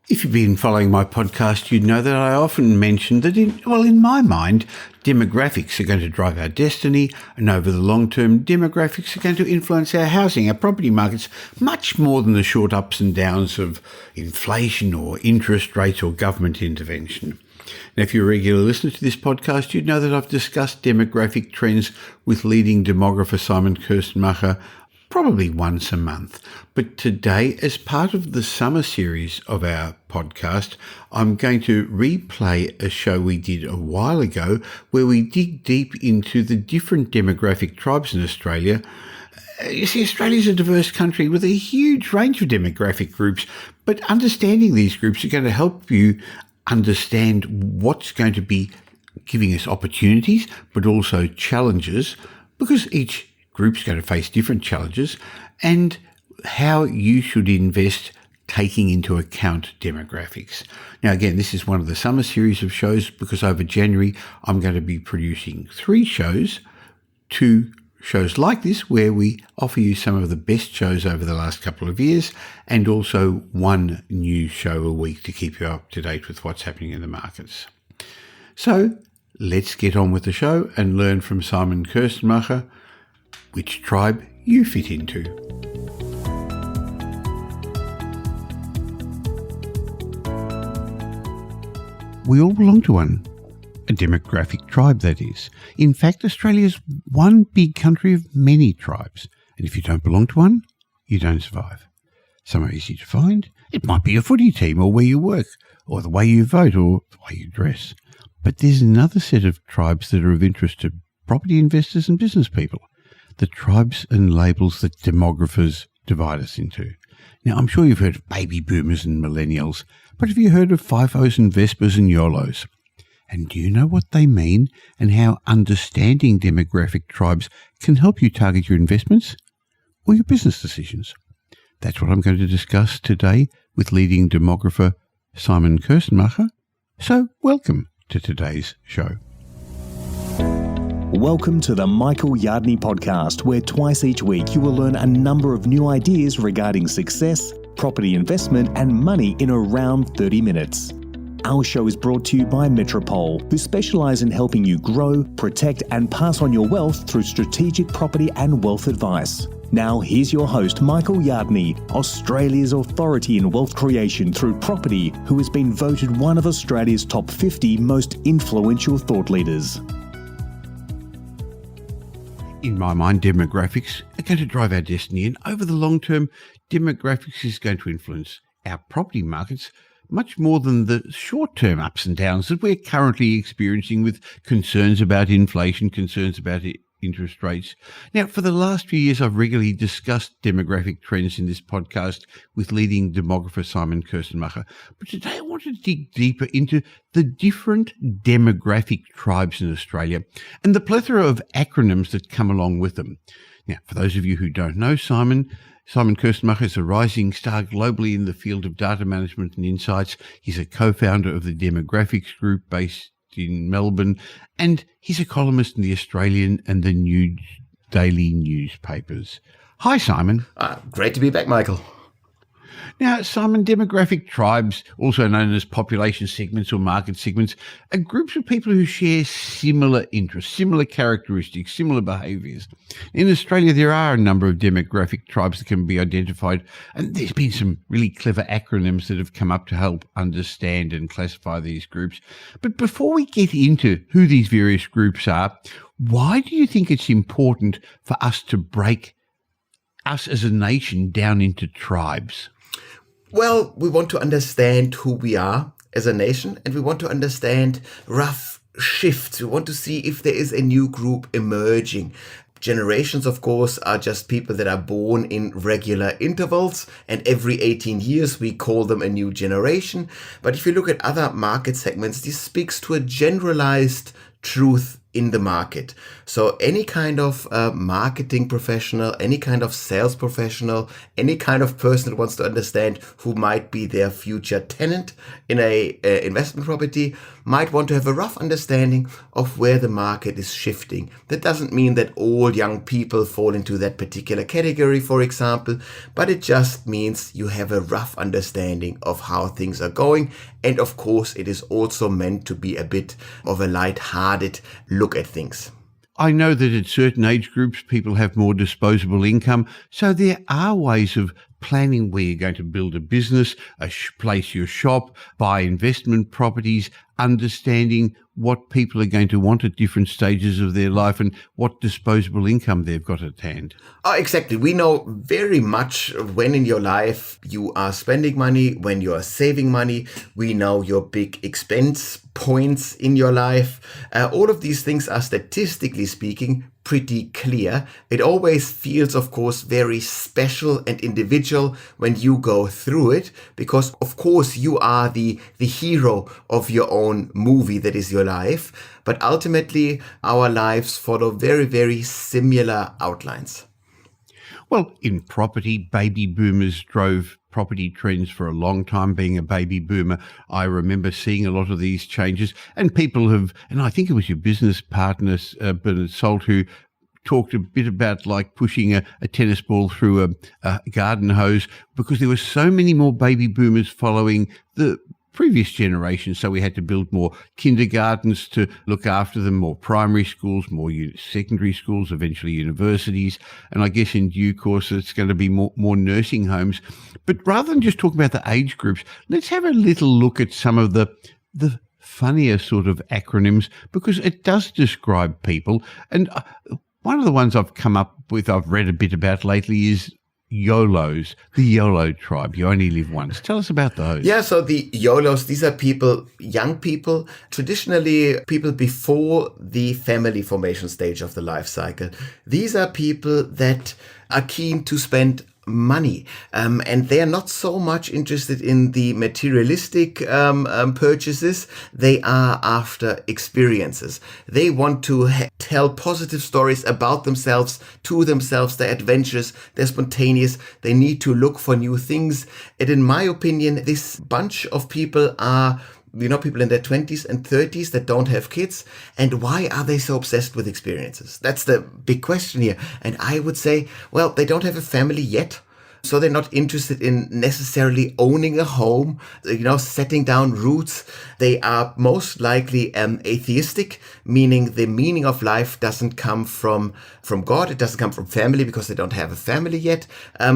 If you've been following my podcast, you'd know that I often mention that in my mind, demographics are going to drive our destiny, and over the long term, demographics are going to influence our housing, our property markets, much more than the short ups and downs of inflation or interest rates or government intervention. Now, if you're a regular listener to this podcast, you'd know that I've discussed demographic trends with leading demographer Simon Kuestenmacher probably once a month. But today, as part of the summer series of our podcast, I'm going to replay a show we did a while ago where we dig deep into the different demographic tribes in Australia. You see, Australia's a diverse country with a huge range of demographic groups, but understanding these groups are going to help you understand what's going to be giving us opportunities, but also challenges, because each group's going to face different challenges, and how you should invest taking into account demographics. Now, again, this is one of the summer series of shows because over January, I'm going to be producing 3 shows, 2 shows like this where we offer you some of the best shows over the last couple of years, and also 1 new show a week to keep you up to date with what's happening in the markets. So let's get on with the show and learn from Simon Kuestenmacher which tribe you fit into. We all belong to one, a demographic tribe that is. In fact, Australia's one big country of many tribes, and if you don't belong to one, you don't survive. Some are easy to find. It might be your footy team, or where you work, or the way you vote, or the way you dress. But there's another set of tribes that are of interest to property investors and business people. The tribes and labels that demographers divide us into. Now, I'm sure you've heard of Baby Boomers and Millennials, but have you heard of FIFOs and VESPAs and YOLOs? And do you know what they mean and how understanding demographic tribes can help you target your investments or your business decisions? That's what I'm going to discuss today with leading demographer Simon Kuestenmacher. So, welcome to today's show. Welcome to the Michael Yardney podcast, where twice each week you will learn a number of new ideas regarding success, property investment and money in around 30 minutes. Our show is brought to you by Metropole, who specialise in helping you grow, protect and pass on your wealth through strategic property and wealth advice. Now here's your host, Michael Yardney, Australia's authority in wealth creation through property, who has been voted one of Australia's top 50 most influential thought leaders. In my mind, demographics are going to drive our destiny, and over the long term, demographics is going to influence our property markets much more than the short-term ups and downs that we're currently experiencing with concerns about inflation, concerns about interest rates. Now, for the last few years, I've regularly discussed demographic trends in this podcast with leading demographer Simon Kuestenmacher. But today I want to dig deeper into the different demographic tribes in Australia and the plethora of acronyms that come along with them. Now, for those of you who don't know Simon Kuestenmacher is a rising star globally in the field of data management and insights. He's a co-founder of the Demographics Group based in Melbourne, and he's a columnist in the Australian and the New Daily newspapers. Hi, Simon. Great to be back, Michael. Now, Simon, demographic tribes, also known as population segments or market segments, are groups of people who share similar interests, similar characteristics, similar behaviours. In Australia, there are a number of demographic tribes that can be identified, and there's been some really clever acronyms that have come up to help understand and classify these groups. But before we get into who these various groups are, why do you think it's important for us to break us as a nation down into tribes? Well, we want to understand who we are as a nation, and we want to understand rough shifts. We want to see if there is a new group emerging. Generations, of course, are just people that are born in regular intervals, and every 18 years we call them a new generation. But if you look at other market segments, this speaks to a generalized truth in the market. So any kind of marketing professional, any kind of sales professional, any kind of person that wants to understand who might be their future tenant in a investment property might want to have a rough understanding of where the market is shifting. That doesn't mean that all young people fall into that particular category, for example, but it just means you have a rough understanding of how things are going. And of course, it is also meant to be a bit of a light-hearted look at things. I know that at certain age groups, people have more disposable income, so there are ways of planning where you're going to build a business, place your shop, buy investment properties, understanding what people are going to want at different stages of their life and what disposable income they've got at hand. Oh, exactly. We know very much when in your life you are spending money, when you are saving money. We know your big expense points in your life. All of these things are, statistically speaking, pretty clear. It always feels, of course, very special and individual when you go through it, because of course you are the hero of your own movie that is your life. But ultimately our lives follow very, very similar outlines. Well, in property, baby boomers drove property trends for a long time. Being a baby boomer, I remember seeing a lot of these changes, and people have, and I think it was your business partner, Bernard Salt, who talked a bit about like pushing a tennis ball through a garden hose, because there were so many more baby boomers following the previous generation. So we had to build more kindergartens to look after them, more primary schools, more secondary schools, eventually universities. And I guess in due course, it's going to be more nursing homes. But rather than just talk about the age groups, let's have a little look at some of the funnier sort of acronyms, because it does describe people. And one of the ones I've come up with, I've read a bit about lately, is YOLOs, the YOLO tribe. You only live once. Tell us about those. Yeah, so the YOLOs, these are people, young people, traditionally people before the family formation stage of the life cycle. These are people that are keen to spend money, and they are not so much interested in the materialistic purchases. They are after experiences. They want to tell positive stories about themselves, to themselves, their adventures. They're spontaneous. They need to look for new things. And in my opinion, this bunch of people are people in their 20s and 30s that don't have kids. And why are they so obsessed with experiences? That's the big question here. And I would say, well, they don't have a family yet. So they're not interested in necessarily owning a home, setting down roots. They are most likely atheistic, meaning the meaning of life doesn't come from God. It doesn't come from family because they don't have a family yet.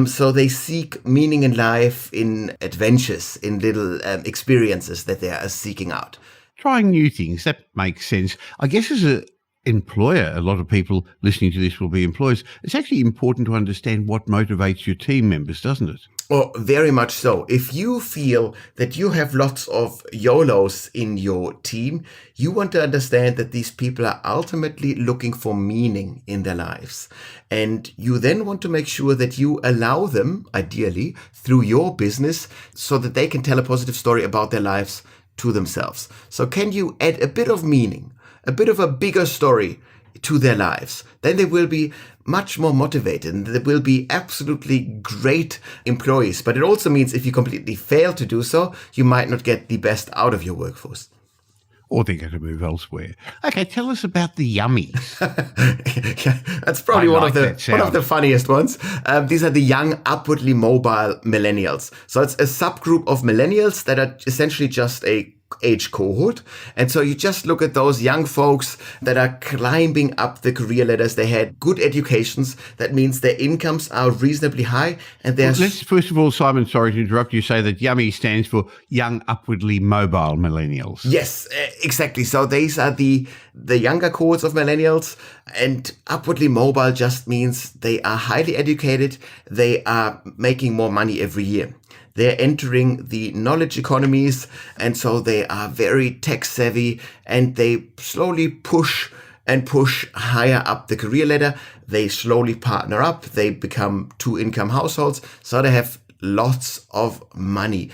So they seek meaning in life in adventures, in little experiences that they are seeking out. Trying new things, that makes sense. I guess as a employer, a lot of people listening to this will be employers. It's actually important to understand what motivates your team members, doesn't it? Oh, very much so. If you feel that you have lots of YOLOs in your team, you want to understand that these people are ultimately looking for meaning in their lives. And you then want to make sure that you allow them, ideally, through your business, so that they can tell a positive story about their lives to themselves. So can you add a bit of meaning, a bit of a bigger story to their lives? Then they will be much more motivated and they will be absolutely great employees. But it also means if you completely fail to do so, you might not get the best out of your workforce. Or they're going to move elsewhere. Okay, tell us about the Yummies. That's probably one of the funniest ones. These are the young, upwardly mobile millennials. So it's a subgroup of millennials that are essentially just a age cohort. And so you just look at those young folks that are climbing up the career ladders. They had good educations. That means their incomes are reasonably high. And let's first of all, Simon, sorry to interrupt you, say that YUMMY stands for Young Upwardly Mobile Millennials. Yes, exactly. So these are the younger cohorts of millennials, and upwardly mobile just means they are highly educated. They are making more money every year. They're entering the knowledge economies, and so they are very tech savvy, and they slowly push higher up the career ladder. They slowly partner up. They become two-income households, so they have lots of money.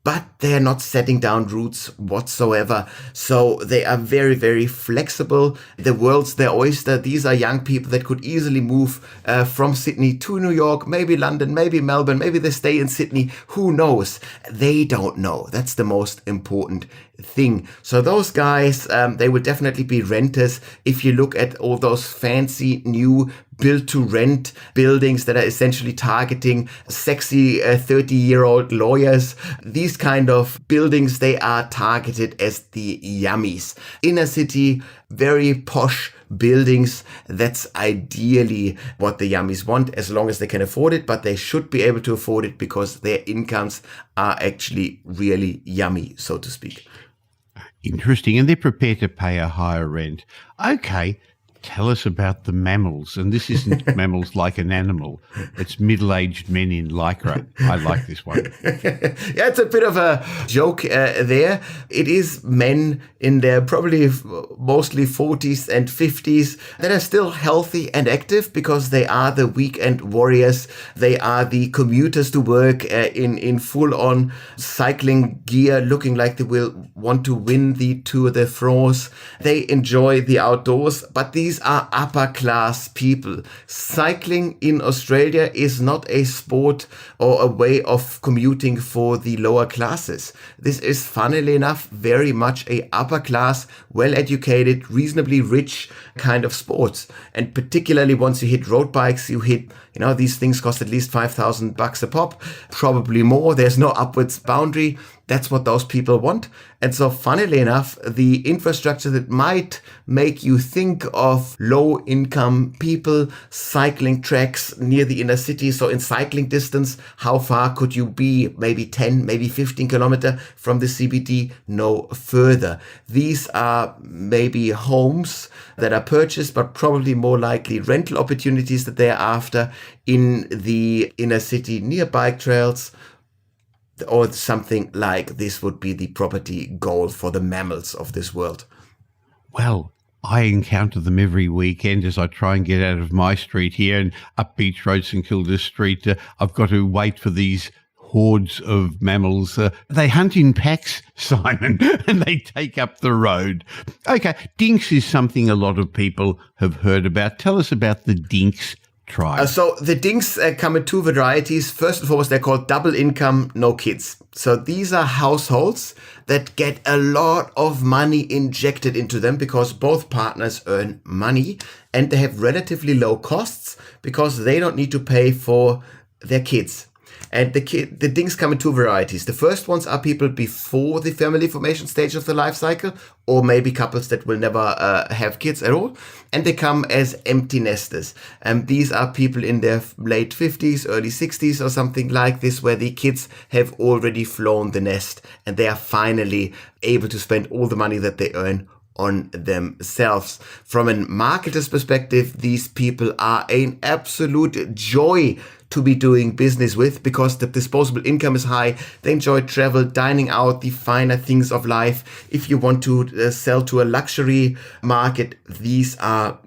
but they're not setting down roots whatsoever. So they are very, very flexible. The world's their oyster. These are young people that could easily move from Sydney to New York, maybe London, maybe Melbourne, maybe they stay in Sydney. Who knows? They don't know. That's the most important thing. So those guys, they will definitely be renters. If you look at all those fancy new build-to-rent buildings that are essentially targeting sexy 30-year-old lawyers, these kind of buildings, they are targeted as the yummies. Inner city, very posh buildings, that's ideally what the yummies want, as long as they can afford it, but they should be able to afford it because their incomes are actually really yummy, so to speak. Interesting. And they're prepared to pay a higher rent. Okay. Tell us about the mammals. And this isn't mammals like an animal. It's middle-aged men in lycra. I like this one. Yeah, it's a bit of a joke there. It is men in their probably mostly 40s and 50s that are still healthy and active because they are the weekend warriors. They are the commuters to work in full-on cycling gear, looking like they will want to win the Tour de France. They enjoy the outdoors, but these are upper class people. Cycling in Australia is not a sport or a way of commuting for the lower classes. This is, funnily enough, very much a upper class, well-educated, reasonably rich kind of sport. And particularly once you hit road bikes, you hit, these things cost at least $5,000 a pop, probably more. There's no upwards boundary. That's what those people want. And so, funnily enough, the infrastructure that might make you think of low-income people, cycling tracks near the inner city. So in cycling distance, how far could you be? Maybe 10, maybe 15 kilometers from the CBD? No further. These are maybe homes that are purchased, but probably more likely rental opportunities that they are after in the inner city near bike trails, or something like this would be the property goal for the mammals of this world. Well, I encounter them every weekend as I try and get out of my street here and up Beach Road, St Kilda Street. I've got to wait for these hordes of mammals. They hunt in packs, Simon, and they take up the road. Okay, dinks is something a lot of people have heard about. Tell us about the dinks tribe. So the dinks come in two varieties. First and foremost, they're called double income, no kids. So these are households that get a lot of money injected into them because both partners earn money and they have relatively low costs because they don't need to pay for their kids. And the dinks come in two varieties. The first ones are people before the family formation stage of the life cycle, or maybe couples that will never have kids at all. And they come as empty nesters. And these are people in their late 50s, early 60s or something like this, where the kids have already flown the nest and they are finally able to spend all the money that they earn on themselves. From a marketer's perspective, these people are an absolute joy to be doing business with because the disposable income is high. They enjoy travel, dining out, the finer things of life. If you want to sell to a luxury market, these are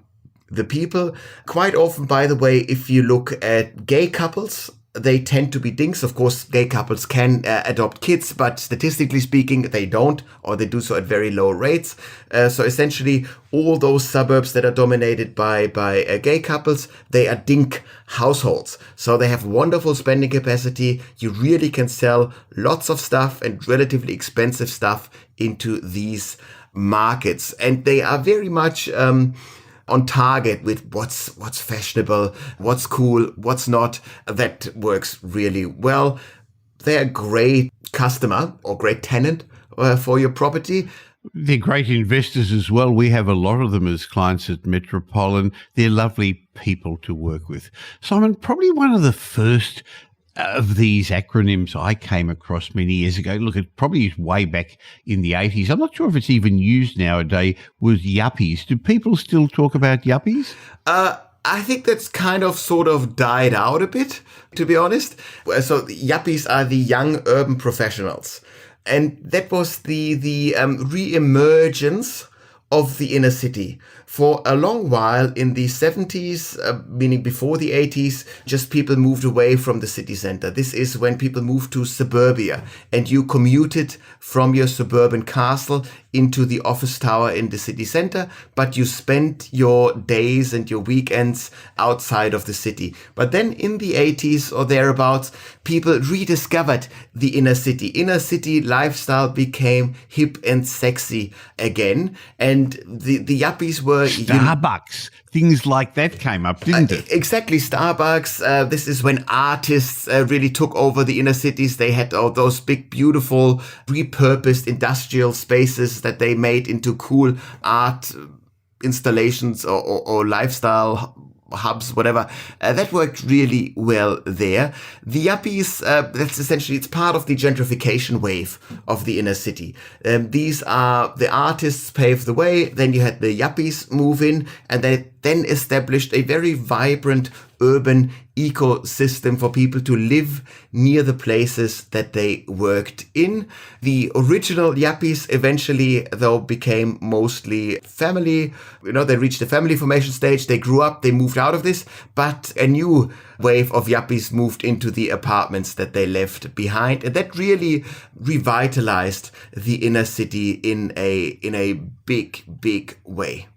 the people. Quite often, by the way, if you look at gay couples, they tend to be dinks. Of course, gay couples can adopt kids, but statistically speaking, they don't, or they do so at very low rates. So essentially, all those suburbs that are dominated by gay couples, they are dink households. So they have wonderful spending capacity. You really can sell lots of stuff and relatively expensive stuff into these markets. And they are very much on target with what's fashionable, what's cool, what's not. That works really well. They're a great customer or great tenant for your property. They're great investors as well. We have a lot of them as clients at Metropolitan. They're lovely people to work with. Simon, probably one of the first of these acronyms I came across many years ago, look, it probably is way back in the 80s. I'm not sure if it's even used nowadays, was yuppies. Do people still talk about yuppies? I think that's kind of sort of died out a bit, to be honest. So yuppies are the young urban professionals. And that was the re-emergence of the inner city. For a long while in the 70s, meaning before the 80s, just people moved away from the city center. This is when people moved to suburbia and you commuted from your suburban castle into the office tower in the city center, but you spent your days and your weekends outside of the city. But then in the 80s or thereabouts, people rediscovered the inner city. Inner city lifestyle became hip and sexy again. And the yuppies were... Starbucks, things like that came up, didn't it? Exactly, Starbucks. This is when artists really took over the inner cities. They had all those big, beautiful, repurposed industrial spaces that they made into cool art installations or lifestyle hubs, whatever. That worked really well there. The yuppies, that's essentially, it's part of the gentrification wave of the inner city. These are the artists paved the way. Then you had the yuppies move in, and they then established a very vibrant urban ecosystem for people to live near the places that they worked in. The original yuppies eventually, though, became mostly family. They reached the family formation stage. They grew up, they moved out of this, but a new wave of yuppies moved into the apartments that they left behind. And that really revitalized the inner city in a big, big way.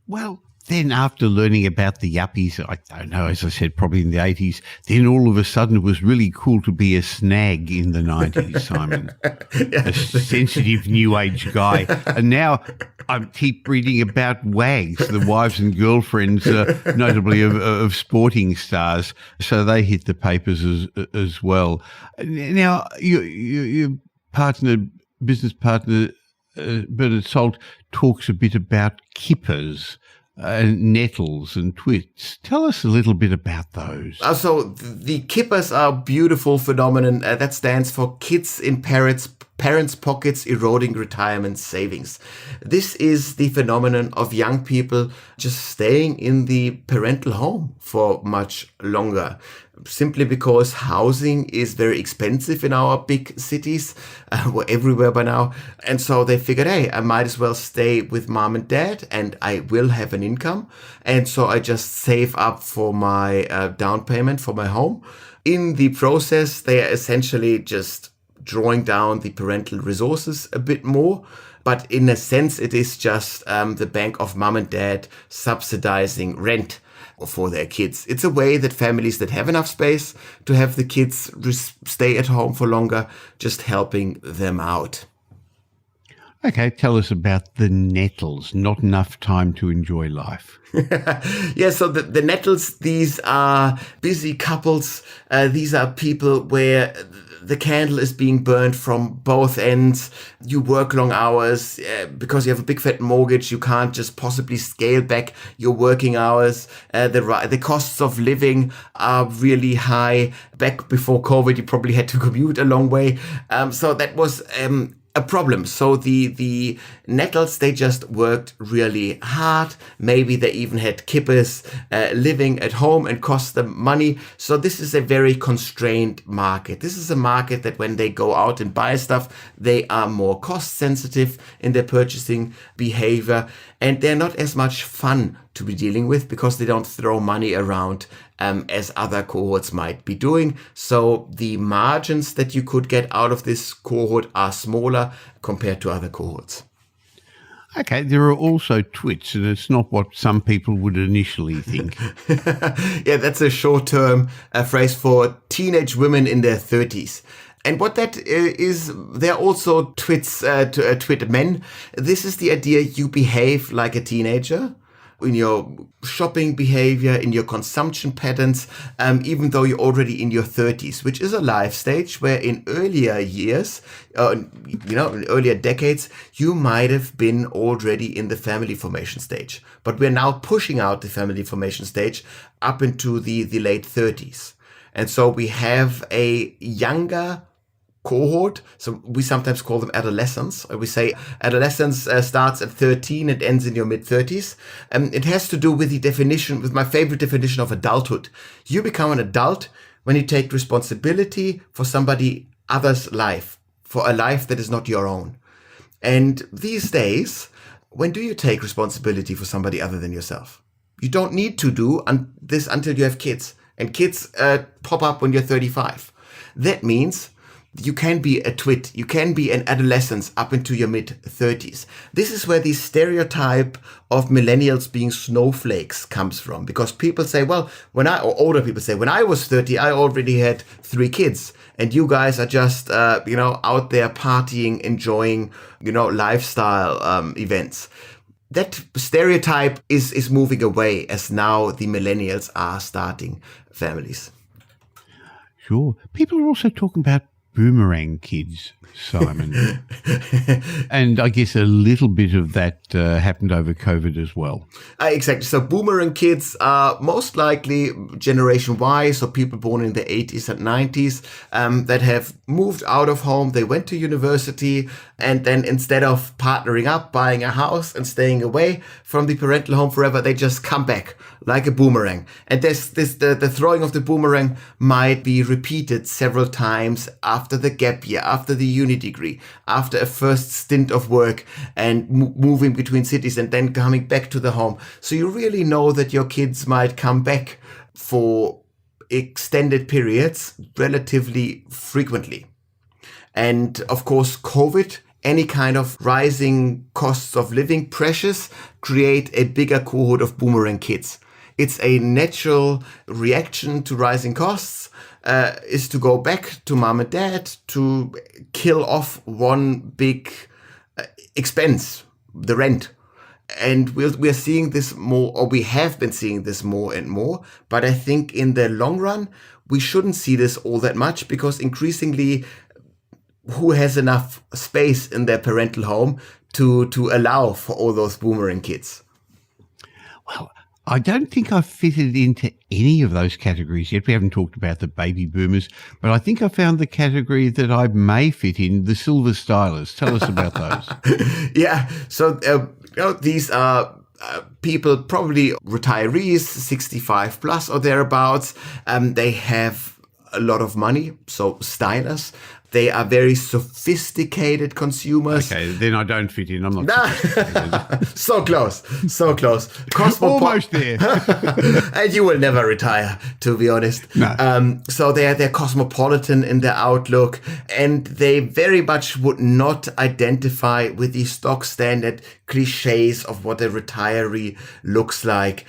Well, then after learning about the yuppies, I don't know, as I said, probably in the 80s, then all of a sudden it was really cool to be a snag in the 90s, Simon. Yeah. A sensitive new age guy. And now I keep reading about wags, the wives and girlfriends, notably of sporting stars. So they hit the papers as well. Now, your business partner, Bernard Salt, talks a bit about Kippers. Nettles and Twits. Tell us a little bit about those. So the Kippers are a beautiful phenomenon that stands for Kids in Parents' Pockets Eroding Retirement Savings. This is the phenomenon of young people just staying in the parental home for much longer, simply because housing is very expensive in our big cities. We're everywhere by now. And so they figured, hey, I might as well stay with mom and dad and I will have an income. And so I just save up for my down payment for my home. In the process, they are essentially just drawing down the parental resources a bit more. But in a sense, it is just the bank of mom and dad subsidizing rent for their kids. It's a way that families that have enough space to have the kids stay at home for longer, just helping them out. Okay, tell us about the Nettles. Not enough time to enjoy life. Yeah, so the Nettles, these are busy couples. These are people where the candle is being burned from both ends. You work long hours because you have a big fat mortgage. You can't just possibly scale back your working hours. The costs of living are really high. Back before COVID, you probably had to commute a long way. So that was a problem. So the Nettles, they just worked really hard. Maybe they even had Kippers living at home and cost them money. So this is a very constrained market. This is a market that when they go out and buy stuff, they are more cost sensitive in their purchasing behavior. And they're not as much fun to be dealing with because they don't throw money around as other cohorts might be doing. So the margins that you could get out of this cohort are smaller compared to other cohorts. Okay, there are also Twits, and it's not what some people would initially think. Yeah, that's a short-term phrase for teenage women in their 30s. And what that is, they're also twits, twit men. This is the idea you behave like a teenager in your shopping behavior, in your consumption patterns, even though you're already in your 30s, which is a life stage where in earlier years, in earlier decades, you might have been already in the family formation stage. But we're now pushing out the family formation stage up into the late 30s. And so we have a younger cohort. So we sometimes call them adolescents. We say adolescence starts at 13 and ends in your mid-30s. It has to do with the definition, with my favorite definition of adulthood. You become an adult when you take responsibility for somebody other's life, for a life that is not your own. And these days, when do you take responsibility for somebody other than yourself? You don't need to do this until you have kids. And kids pop up when you're 35. That means you can be a twit, you can be an adolescent up into your mid-30s. This is where the stereotype of millennials being snowflakes comes from. Because people say, well, or older people say, when I was 30, I already had 3 kids. And you guys are just, out there partying, enjoying, lifestyle events. That stereotype is moving away as now the millennials are starting families. Sure. People are also talking about Boomerang kids, Simon. And I guess a little bit of that happened over COVID as well. Exactly. So Boomerang kids are most likely Generation Y, so people born in the 80s and 90s that have moved out of home. They went to university, and then instead of partnering up, buying a house and staying away from the parental home forever, they just come back like a boomerang. And the throwing of the boomerang might be repeated several times after the gap year, after the uni degree, after a first stint of work, and moving between cities and then coming back to the home. So you really know that your kids might come back for extended periods relatively frequently. And of course, COVID, any kind of rising costs of living pressures create a bigger cohort of boomerang kids. It's a natural reaction to rising costs, is to go back to mom and dad to kill off one big expense, the rent. And we're seeing this more, or we have been seeing this more and more. But I think in the long run, we shouldn't see this all that much, because increasingly, who has enough space in their parental home to allow for all those boomerang kids? Well, I don't think I've fitted into any of those categories yet. We haven't talked about the baby boomers, but I think I found the category that I may fit in, the silver stylers. Tell us about those. Yeah, so these are people, probably retirees, 65 plus or thereabouts. They have a lot of money, so stylers. They are very sophisticated consumers. Okay, then I don't fit in. I'm not sophisticated. So close. Almost there. And you will never retire, to be honest. No. So they're cosmopolitan in their outlook, and they very much would not identify with the stock standard cliches of what a retiree looks like.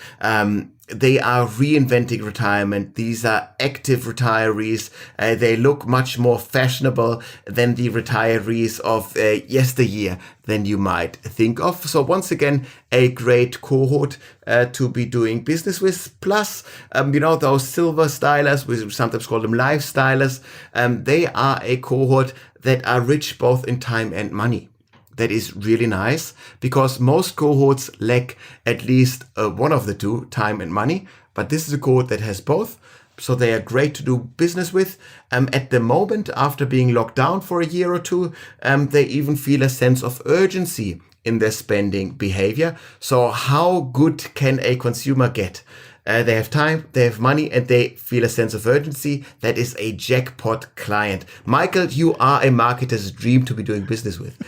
They are reinventing retirement. These are active retirees. They look much more fashionable than the retirees of yesteryear than you might think of. So once again, a great cohort to be doing business with. Plus, those silver stylers, we sometimes call them lifestylers, they are a cohort that are rich both in time and money. That is really nice, because most cohorts lack at least one of the two, time and money. But this is a cohort that has both. So they are great to do business with. At the moment, after being locked down for a year or two, they even feel a sense of urgency in their spending behavior. So how good can a consumer get? They have time, they have money, and they feel a sense of urgency. That is a jackpot client. Michael, you are a marketer's dream to be doing business with.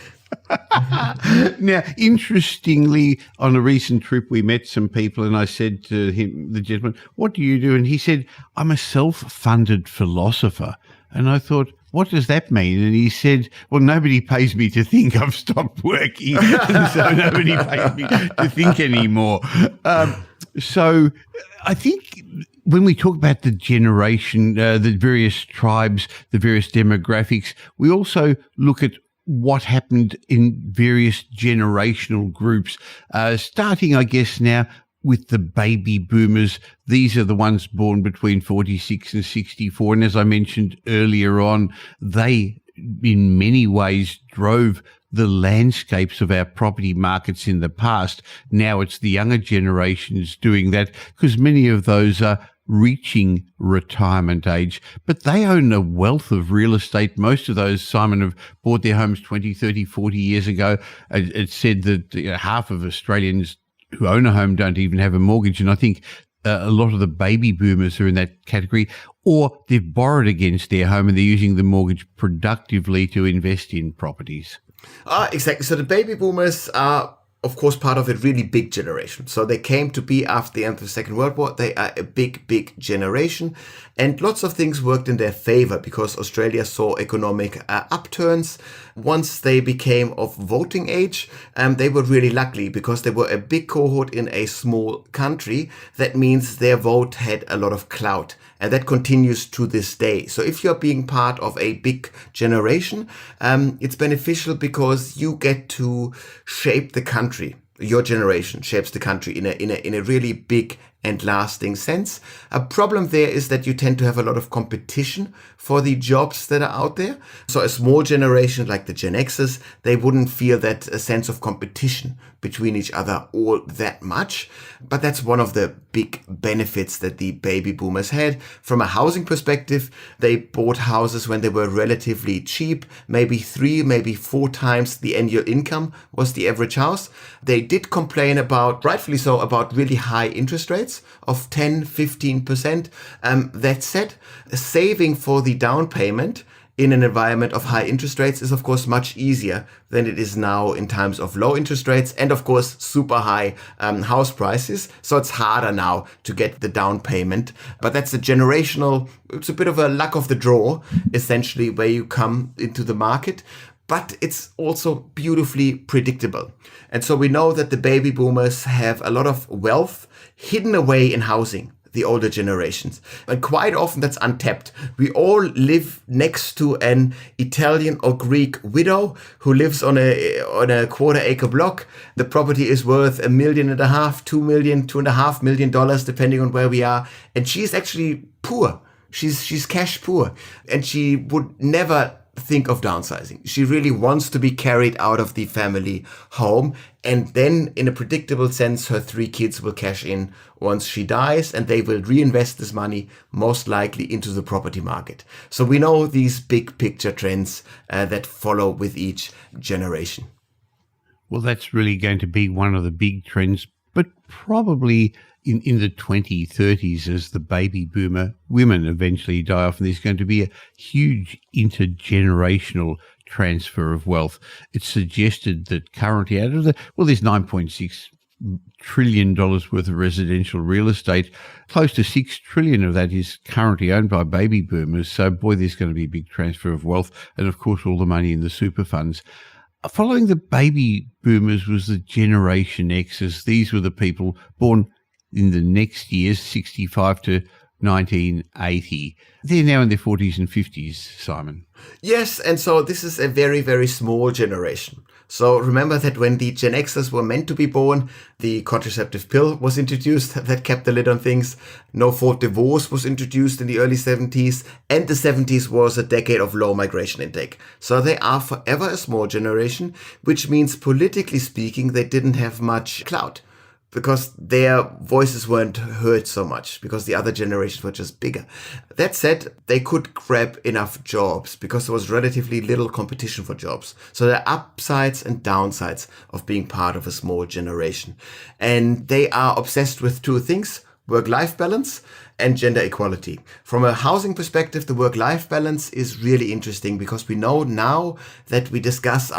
Now, interestingly, on a recent trip, we met some people, and I said to him, the gentleman, "What do you do?" And he said, "I'm a self-funded philosopher." And I thought, what does that mean? And he said, well, nobody pays me to think. I've stopped working, and so nobody pays me to think anymore. So I think when we talk about the generation, the various tribes, the various demographics, we also look at what happened in various generational groups, starting, I guess, now with the baby boomers. These are the ones born between 46 and 64. And as I mentioned earlier on, they, in many ways, drove the landscapes of our property markets in the past. Now it's the younger generations doing that, because many of those are reaching retirement age, but they own a wealth of real estate. Most of those, Simon, have bought their homes 20, 30, 40 years ago. It's said that half of Australians who own a home don't even have a mortgage. And I think a lot of the baby boomers are in that category, or they've borrowed against their home and they're using the mortgage productively to invest in properties. Exactly. So the baby boomers are of course, part of a really big generation. So they came to be after the end of the Second World War. They are a big generation. And lots of things worked in their favor because Australia saw economic upturns. Once they became of voting age, they were really lucky because they were a big cohort in a small country. That means their vote had a lot of clout. And that continues to this day. So if you're being part of a big generation, it's beneficial because you get to shape the country. Your generation shapes the country in a really big and lasting sense. A problem there is that you tend to have a lot of competition for the jobs that are out there. So a small generation like the Gen Xers, they wouldn't feel that a sense of competition between each other all that much. But that's one of the big benefits that the baby boomers had. From a housing perspective, they bought houses when they were relatively cheap, maybe 3, maybe 4 times the annual income was the average house. They did complain about, rightfully so, about really high interest rates of 10-15%. That said, saving for the down payment in an environment of high interest rates is of course much easier than it is now in times of low interest rates and of course super high house prices. So it's harder now to get the down payment, but that's it's a bit of a luck of the draw essentially where you come into the market. But it's also beautifully predictable. And so we know that the baby boomers have a lot of wealth hidden away in housing, the older generations. And quite often that's untapped. We all live next to an Italian or Greek widow who lives on a quarter-acre block. The property is worth $1.5 million, $2 million, $2.5 million, depending on where we are. And she's actually poor. She's cash poor. And she would never think of downsizing. She really wants to be carried out of the family home. And then in a predictable sense, her 3 kids will cash in once she dies and they will reinvest this money most likely into the property market. So we know these big picture trends that follow with each generation. Well, that's really going to be one of the big trends, but probably in the 2030s as the baby boomer women eventually die off, and there's going to be a huge intergenerational transfer of wealth. It's suggested that currently out of there's $9.6 trillion worth of residential real estate. Close to $6 trillion of that is currently owned by baby boomers. So, boy, there's going to be a big transfer of wealth and, of course, all the money in the super funds. Following the baby boomers was the Generation X's. These were the people born in the next years, 65 to 1980. They're now in their 40s and 50s, Simon. Yes, and so this is a very, very small generation. So remember that when the Gen Xers were meant to be born, the contraceptive pill was introduced that kept the lid on things. No-fault divorce was introduced in the early 70s, and the 70s was a decade of low migration intake. So they are forever a small generation, which means politically speaking, they didn't have much clout, because their voices weren't heard so much, because the other generations were just bigger. That said, they could grab enough jobs because there was relatively little competition for jobs. So there are upsides and downsides of being part of a small generation. And they are obsessed with 2 things: work-life balance and gender equality. From a housing perspective, the work-life balance is really interesting because we know now that we discuss,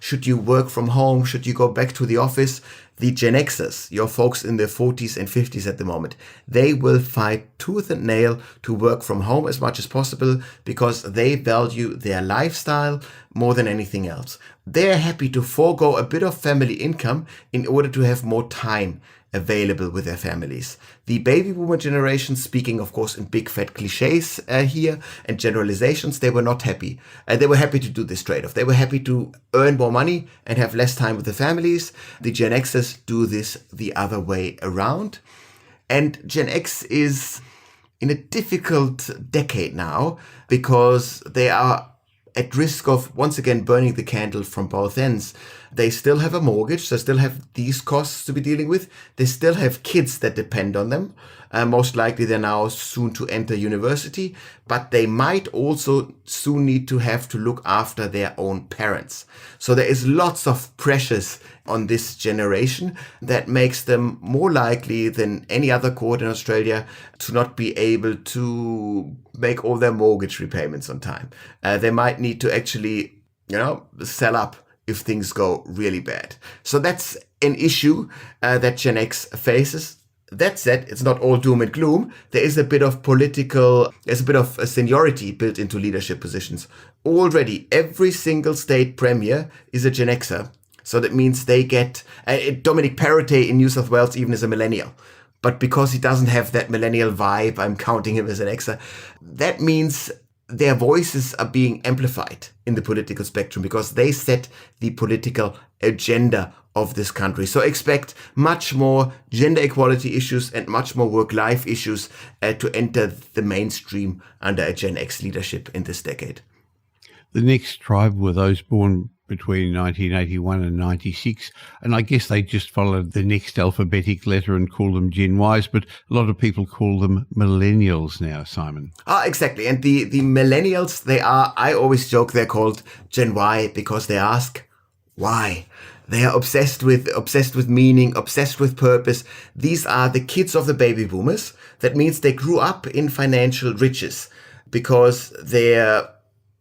should you work from home? Should you go back to the office? The Gen Xers, your folks in their 40s and 50s at the moment, they will fight tooth and nail to work from home as much as possible because they value their lifestyle more than anything else. They're happy to forego a bit of family income in order to have more time available with their families. The baby boomer generation, speaking of course in big fat cliches here and generalizations, they were not happy. They were happy to do this trade-off. They were happy to earn more money and have less time with the families. The Gen Xers do this the other way around. And Gen X is in a difficult decade now because they are at risk of once again burning the candle from both ends. They still have a mortgage, they still have these costs to be dealing with. They still have kids that depend on them. Most likely they're now soon to enter university, but they might also soon need to have to look after their own parents. So there is lots of pressures on this generation that makes them more likely than any other cohort in Australia to not be able to make all their mortgage repayments on time. They might need to actually, sell up if things go really bad. So that's an issue that Gen X faces. That said, it's not all doom and gloom. There is a bit of seniority built into leadership positions. Already, every single state premier is a Gen Xer. So that means they get, Dominic Perrottet in New South Wales even is a millennial. But because he doesn't have that millennial vibe, I'm counting him as an Xer. That means their voices are being amplified in the political spectrum because they set the political agenda of this country. So expect much more gender equality issues and much more work-life issues to enter the mainstream under a Gen X leadership in this decade. The next tribe were those born between 1981 and 96, and I guess they just followed the next alphabetic letter and called them Gen Ys, but a lot of people call them millennials now, Simon. Exactly. And the millennials, I always joke they're called Gen Y because they ask why. They are obsessed with meaning, obsessed with purpose. These are the kids of the baby boomers. That means they grew up in financial riches because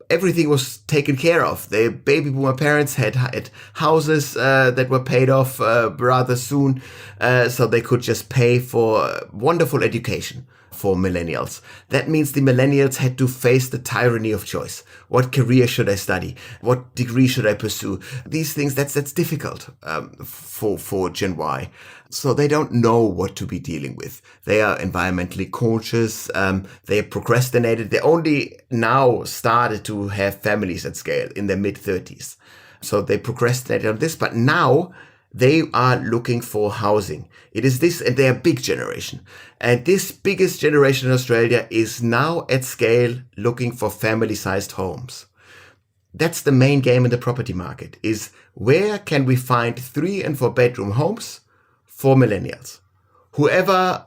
everything was taken care of. Their baby boomer parents had houses that were paid off rather soon, so they could just pay for wonderful education for millennials. That means the millennials had to face the tyranny of choice. What career should I study? What degree should I pursue? These things, that's difficult for Gen Y. So they don't know what to be dealing with. They are environmentally conscious. They procrastinated. They only now started to have families at scale in their mid-30s. So they procrastinated on this, but now they are looking for housing. It is this, and they're a big generation. And this biggest generation in Australia is now at scale looking for family-sized homes. That's the main game in the property market, is where can we find 3 and 4 bedroom homes for millennials? Whoever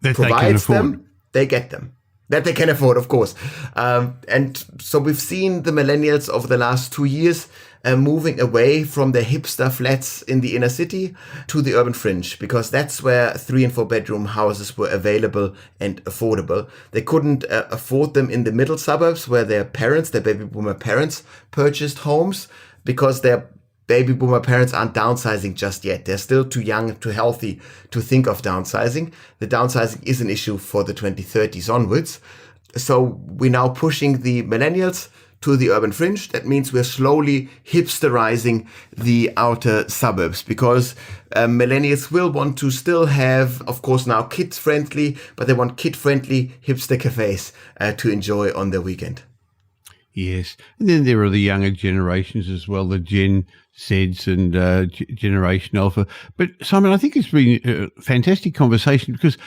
provides them, they get them. That they can afford, of course. And so we've seen the millennials over the last 2 years moving away from their hipster flats in the inner city to the urban fringe, because that's where 3 and 4 bedroom houses were available and affordable. They couldn't afford them in the middle suburbs where their baby boomer parents, purchased homes, because their baby boomer parents aren't downsizing just yet. They're still too young, too healthy to think of downsizing. The downsizing is an issue for the 2030s onwards. So we're now pushing the millennials to the urban fringe. That means we're slowly hipsterizing the outer suburbs, because millennials will want to still have, of course, now kids-friendly, but they want kid-friendly hipster cafes to enjoy on their weekend. Yes. And then there are the younger generations as well, the Gen Zs and Generation Alpha. But Simon, I think it's been a fantastic conversation, because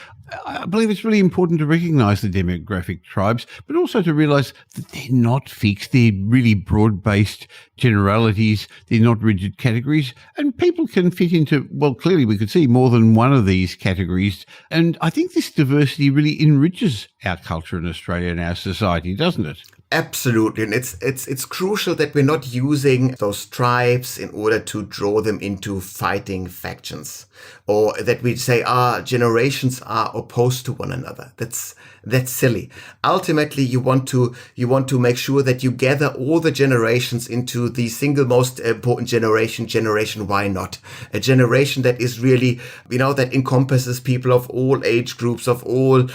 I believe it's really important to recognise the demographic tribes, but also to realise that they're not fixed. They're really broad-based generalities. They're not rigid categories. And people can fit into, well, clearly we could see more than one of these categories. And I think this diversity really enriches our culture in Australia and our society, doesn't it? Absolutely. And it's crucial that we're not using those tribes in order to draw them into fighting factions, or that we say generations are opposed to one another. That's silly. Ultimately, you want to make sure that you gather all the generations into the single most important generation Y not. A generation that is really, that encompasses people of all age groups, of all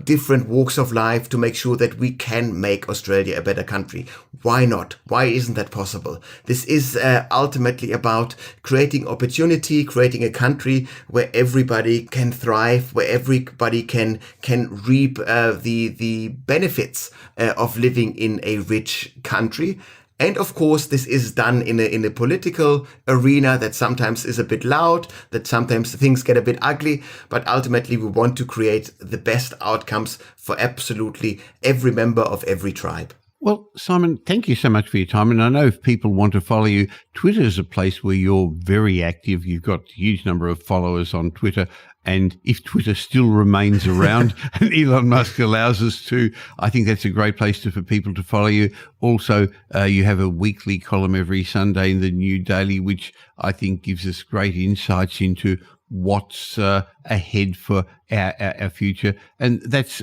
different walks of life, to make sure that we can make Australia a better country. Why not? Why isn't that possible? This is ultimately about creating opportunity, creating a country where everybody can thrive, where everybody can reap the benefits of living in a rich country. And of course, this is done in a political arena that sometimes is a bit loud, that sometimes things get a bit ugly, but ultimately we want to create the best outcomes for absolutely every member of every tribe. Well, Simon, thank you so much for your time. And I know if people want to follow you, Twitter is a place where you're very active. You've got a huge number of followers on Twitter. And if Twitter still remains around and Elon Musk allows us to, I think that's a great place for people to follow you. Also, you have a weekly column every Sunday in the New Daily, which I think gives us great insights into what's ahead for our future. And that's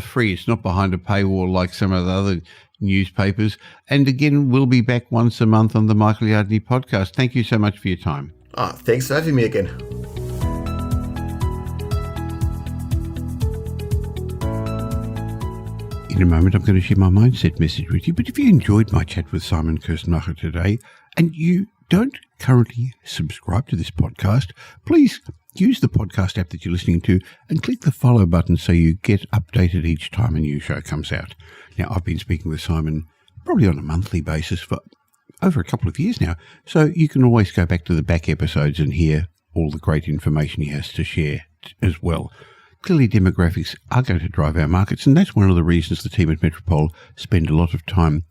free. It's not behind a paywall like some of the other newspapers. And again, we'll be back once a month on the Michael Yardney podcast. Thank you so much for your time. Thanks for having me again. In a moment, I'm going to share my mindset message with you. But if you enjoyed my chat with Simon Kuestenmacher today and you don't currently subscribe to this podcast, please use the podcast app that you're listening to and click the follow button so you get updated each time a new show comes out. Now, I've been speaking with Simon probably on a monthly basis for over a couple of years now, so you can always go back to the back episodes and hear all the great information he has to share as well. Clearly, demographics are going to drive our markets, and that's one of the reasons the team at Metropole spend a lot of time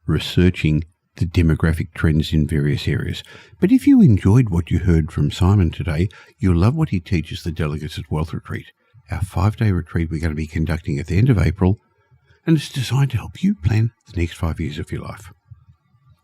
researching the demographic trends in various areas. But if you enjoyed what you heard from Simon today, you'll love what he teaches the delegates at Wealth Retreat, our 5-day retreat we're going to be conducting at the end of April, and it's designed to help you plan the next 5 years of your life.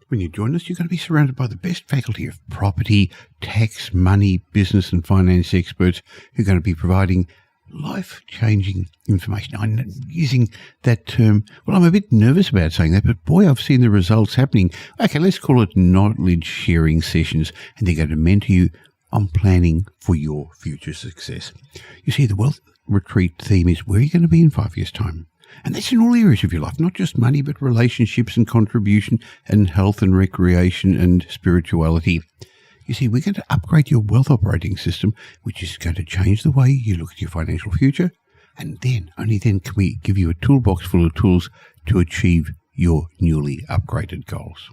When you join us, you're going to be surrounded by the best faculty of property, tax, money, business and finance experts who are going to be providing life-changing information. I'm using that term, well, I'm a bit nervous about saying that, but boy, I've seen the results happening. Okay, let's call it knowledge-sharing sessions, and they're going to mentor you on planning for your future success. You see, the Wealth Retreat theme is where you're going to be in 5 years' time. And that's in all areas of your life, not just money, but relationships and contribution and health and recreation and spirituality. You see, we're going to upgrade your wealth operating system, which is going to change the way you look at your financial future. And then, only then, can we give you a toolbox full of tools to achieve your newly upgraded goals.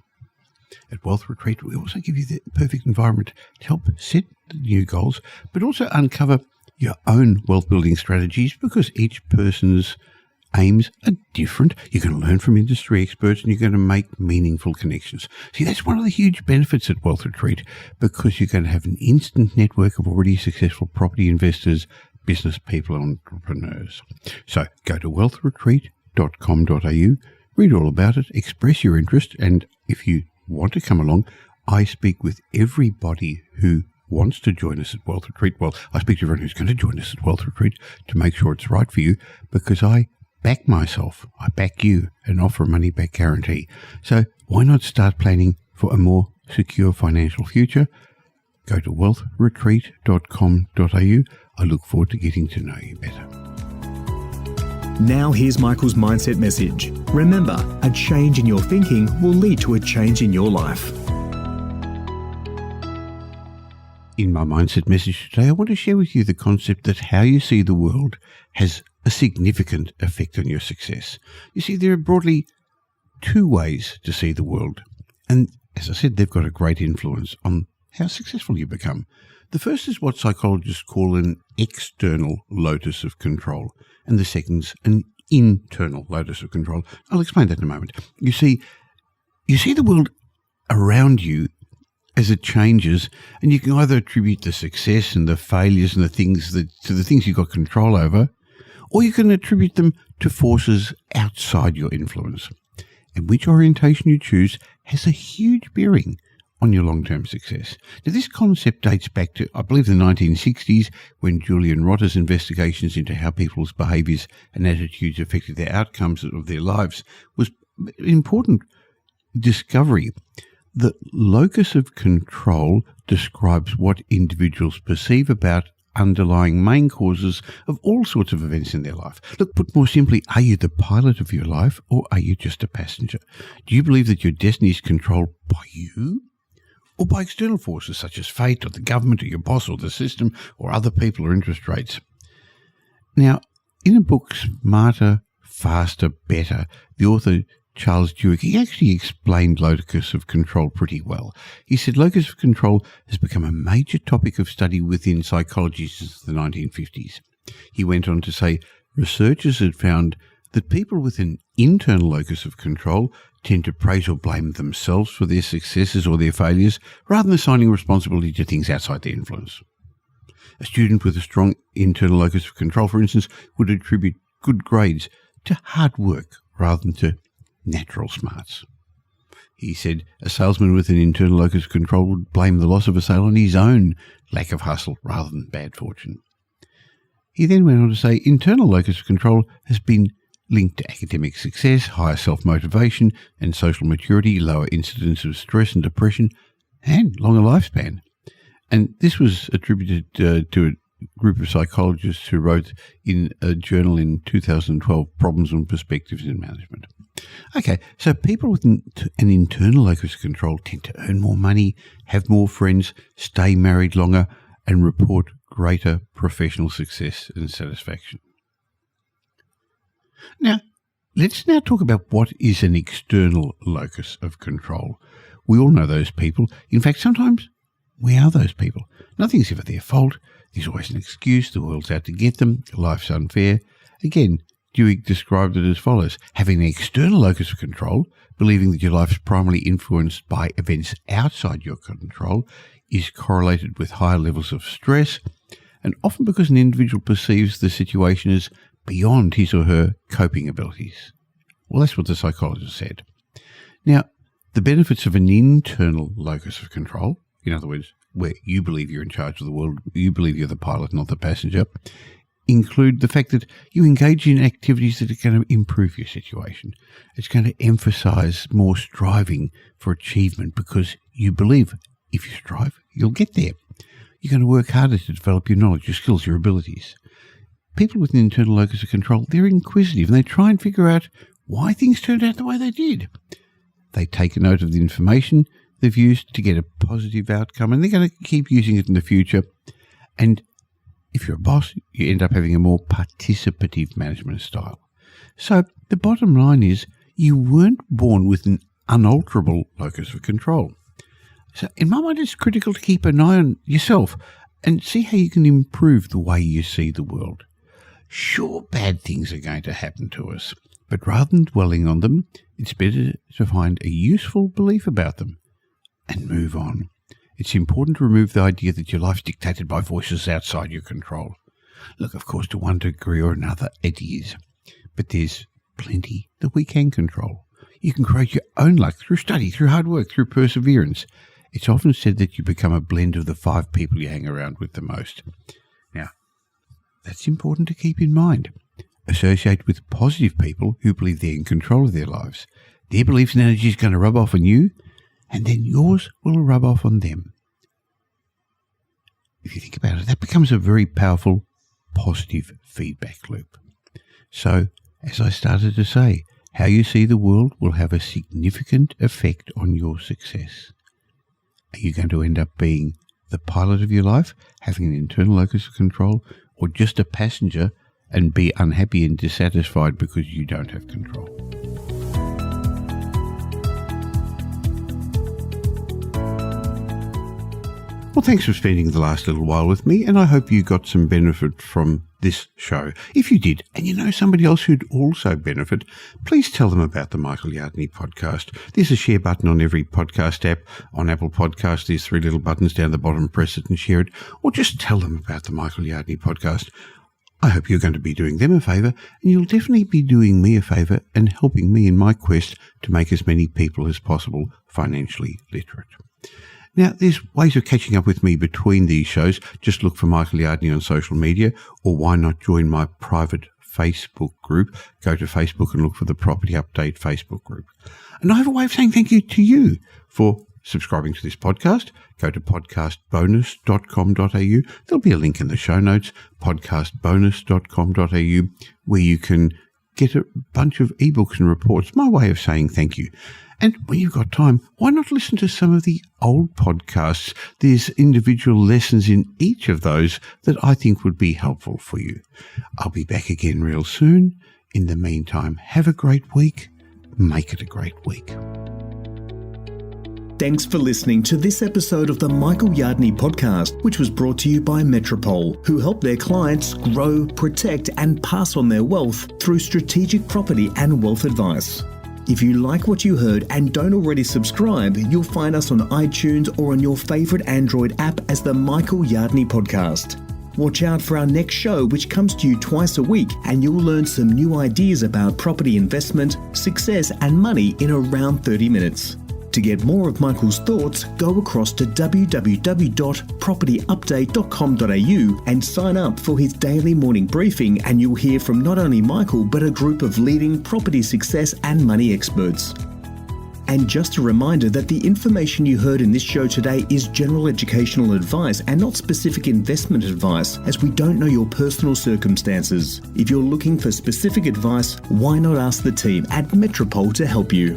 At Wealth Retreat, we also give you the perfect environment to help set the new goals, but also uncover your own wealth building strategies, because each person's aims are different. You're going to learn from industry experts and you're going to make meaningful connections. See, that's one of the huge benefits at Wealth Retreat, because you're going to have an instant network of already successful property investors, business people, and entrepreneurs. So go to wealthretreat.com.au, read all about it, express your interest, and if you want to come along, I speak with everybody who wants to join us at Wealth Retreat. Well, I speak to everyone who's going to join us at Wealth Retreat to make sure it's right for you, because I back myself, I back you, and offer a money-back guarantee. So why not start planning for a more secure financial future? Go to wealthretreat.com.au. I look forward to getting to know you better. Now here's Michael's mindset message. Remember, a change in your thinking will lead to a change in your life. In my mindset message today, I want to share with you the concept that how you see the world has a significant effect on your success. You see, there are broadly two ways to see the world. And as I said, they've got a great influence on how successful you become. The first is what psychologists call an external locus of control, and the second's an internal locus of control. I'll explain that in a moment. You see the world around you as it changes, and you can either attribute the success and the failures and the things to the things you've got control over, or you can attribute them to forces outside your influence. And which orientation you choose has a huge bearing on your long-term success. Now, this concept dates back to, I believe, the 1960s, when Julian Rotter's investigations into how people's behaviours and attitudes affected their outcomes of their lives was an important discovery. The locus of control describes what individuals perceive about underlying main causes of all sorts of events in their life. Look, put more simply, are you the pilot of your life, or are you just a passenger? Do you believe that your destiny is controlled by you, or by external forces such as fate, or the government, or your boss, or the system, or other people, or interest rates? Now, in a book, Smarter, Faster, Better, the author Charles Duhigg, he actually explained locus of control pretty well. He said locus of control has become a major topic of study within psychology since the 1950s. He went on to say researchers had found that people with an internal locus of control tend to praise or blame themselves for their successes or their failures, rather than assigning responsibility to things outside their influence. A student with a strong internal locus of control, for instance, would attribute good grades to hard work rather than to natural smarts. He said a salesman with an internal locus of control would blame the loss of a sale on his own lack of hustle rather than bad fortune. He then went on to say internal locus of control has been linked to academic success, higher self-motivation and social maturity, lower incidence of stress and depression, and longer lifespan. And this was attributed to a group of psychologists who wrote in a journal in 2012, Problems and Perspectives in Management. Okay, so people with an internal locus of control tend to earn more money, have more friends, stay married longer, and report greater professional success and satisfaction. Now, let's now talk about what is an external locus of control. We all know those people. In fact, sometimes we are those people. Nothing's ever their fault. There's always an excuse. The world's out to get them. Life's unfair. Again, Dewey described it as follows: having an external locus of control, believing that your life is primarily influenced by events outside your control, is correlated with higher levels of stress, and often because an individual perceives the situation as beyond his or her coping abilities. Well, that's what the psychologist said. Now, the benefits of an internal locus of control, in other words, where you believe you're in charge of the world, you believe you're the pilot, not the passenger, include the fact that you engage in activities that are going to improve your situation. It's going to emphasize more striving for achievement because you believe if you strive, you'll get there. You're going to work harder to develop your knowledge, your skills, your abilities. People with an internal locus of control, they're inquisitive and they try and figure out why things turned out the way they did. They take a note of the information they've used to get a positive outcome, and they're going to keep using it in the future. And if you're a boss, you end up having a more participative management style. So the bottom line is you weren't born with an unalterable locus of control. So in my mind, it's critical to keep an eye on yourself and see how you can improve the way you see the world. Sure, bad things are going to happen to us, but rather than dwelling on them, it's better to find a useful belief about them and move on. It's important to remove the idea that your life's dictated by voices outside your control. Look, of course, to one degree or another, it is. But there's plenty that we can control. You can create your own luck through study, through hard work, through perseverance. It's often said that you become a blend of the 5 people you hang around with the most. Now, that's important to keep in mind. Associate with positive people who believe they're in control of their lives. Their beliefs and energy is going to rub off on you, and then yours will rub off on them. If you think about it, that becomes a very powerful positive feedback loop. So, as I started to say, how you see the world will have a significant effect on your success. Are you going to end up being the pilot of your life, having an internal locus of control, or just a passenger and be unhappy and dissatisfied because you don't have control? Well, thanks for spending the last little while with me, and I hope you got some benefit from this show. If you did, and you know somebody else who'd also benefit, please tell them about the Michael Yardney podcast. There's a share button on every podcast app. On Apple Podcasts, there's 3 little buttons down the bottom. Press it and share it, or just tell them about the Michael Yardney podcast. I hope you're going to be doing them a favour, and you'll definitely be doing me a favour and helping me in my quest to make as many people as possible financially literate. Now, there's ways of catching up with me between these shows. Just look for Michael Yardney on social media, or why not join my private Facebook group? Go to Facebook and look for the Property Update Facebook group. And I have a way of saying thank you to you for subscribing to this podcast. Go to podcastbonus.com.au. There'll be a link in the show notes, podcastbonus.com.au, where you can get a bunch of ebooks and reports. My way of saying thank you. And when you've got time, why not listen to some of the old podcasts? There's individual lessons in each of those that I think would be helpful for you. I'll be back again real soon. In the meantime, have a great week. Make it a great week. Thanks for listening to this episode of the Michael Yardney podcast, which was brought to you by Metropole, who help their clients grow, protect, and pass on their wealth through strategic property and wealth advice. If you like what you heard and don't already subscribe, you'll find us on iTunes or on your favourite Android app as the Michael Yardney Podcast. Watch out for our next show, which comes to you twice a week, and you'll learn some new ideas about property investment, success and money in around 30 minutes. To get more of Michael's thoughts, go across to www.propertyupdate.com.au and sign up for his daily morning briefing, and you'll hear from not only Michael but a group of leading property success and money experts. And just a reminder that the information you heard in this show today is general educational advice and not specific investment advice, as we don't know your personal circumstances. If you're looking for specific advice, why not ask the team at Metropole to help you?